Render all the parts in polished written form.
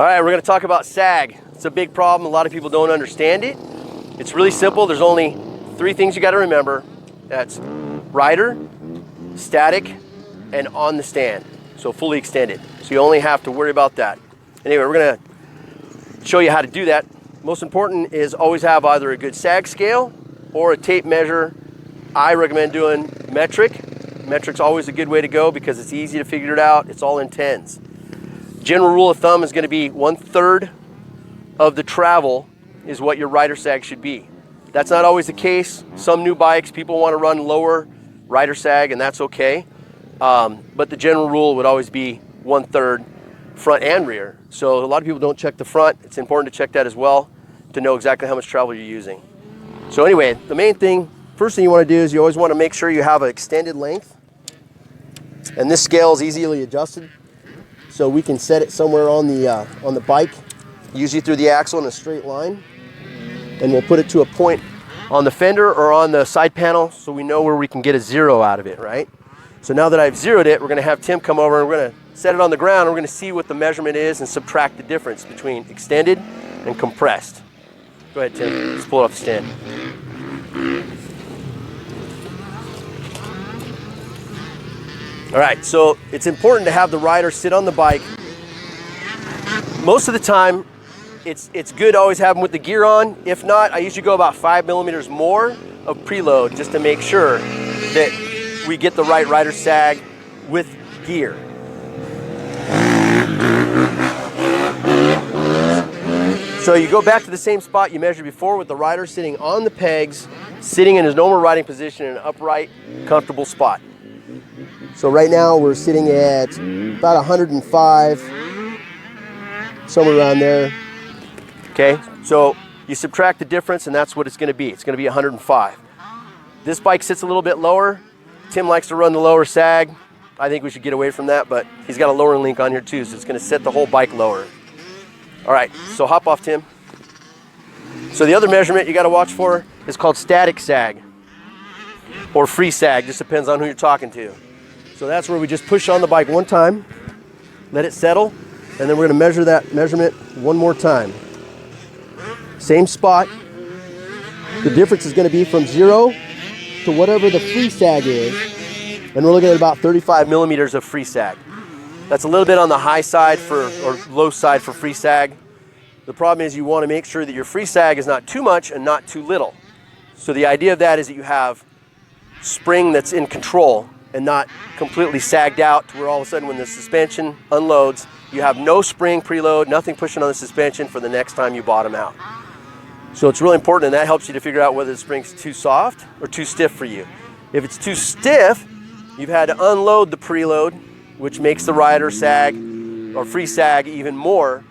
All right, we're going to talk about sag. It's a big problem. A lot of people don't understand it. It's really simple. There's only three things you got to remember. That's rider, static, and on the stand. So fully extended. So you only have to worry about that. Anyway, we're going to show you how to do that. Most important is always have either a good sag scale or a tape measure. I recommend doing metric. Metric's always a good way to go because it's easy to figure it out. It's all in tens. General rule of thumb is going to be 1/3 of the travel is what your rider sag should be. That's not always the case. Some new bikes, people want to run lower rider sag, and that's okay. But the general rule would always be 1/3 front and rear. So a lot of people don't check the front. It's important to check that as well to know exactly how much travel you're using. So anyway, the main thing, first thing you want to do is you always want to make sure you have an extended length. And this scale is easily adjusted. So we can set it somewhere on the bike, usually through the axle in a straight line. And we'll put it to a point on the fender or on the side panel so we know where we can get a 0 out of it, right? So now that I've zeroed it, we're going to have Tim come over and we're going to set it on the ground and we're going to see what the measurement is and subtract the difference between extended and compressed. Go ahead, Tim. Just pull it off the stand. All right, so it's important to have the rider sit on the bike. Most of the time, it's good to always have them with the gear on. If not, I usually go about 5 millimeters more of preload just to make sure that we get the right rider sag with gear. So you go back to the same spot you measured before with the rider sitting on the pegs, sitting in his normal riding position in an upright, comfortable spot. So right now we're sitting at about 105, somewhere around there. Okay, so you subtract the difference and that's what it's going to be. It's going to be 105. This bike sits a little bit lower. Tim likes to run the lower sag. I think we should get away from that, but he's got a lowering link on here too, so it's going to set the whole bike lower. All right, so hop off, Tim. So the other measurement you got to watch for is called static sag or free sag, just depends on who you're talking to. So that's where we just push on the bike one time, let it settle, and then we're going to measure that measurement one more time. Same spot. The difference is going to be from 0 to whatever the free sag is, and we're looking at about 35 millimeters of free sag. That's a little bit on the high side or low side for free sag. The problem is you want to make sure that your free sag is not too much and not too little. So the idea of that is that you have spring that's in control and not completely sagged out to where all of a sudden when the suspension unloads, you have no spring preload, nothing pushing on the suspension for the next time you bottom out. So it's really important, and that helps you to figure out whether the spring's too soft or too stiff for you. If it's too stiff, you've had to unload the preload, which makes the rider sag or free sag even more,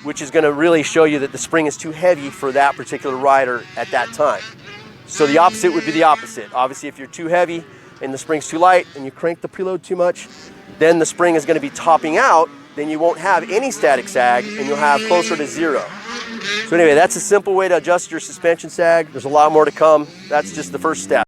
which is going to really show you that the spring is too heavy for that particular rider at that time. So the opposite would be the opposite. Obviously, if you're too heavy and the spring's too light and you crank the preload too much, then the spring is going to be topping out, then you won't have any static sag and you'll have closer to 0. So anyway, that's a simple way to adjust your suspension sag. There's a lot more to come. That's just the first step.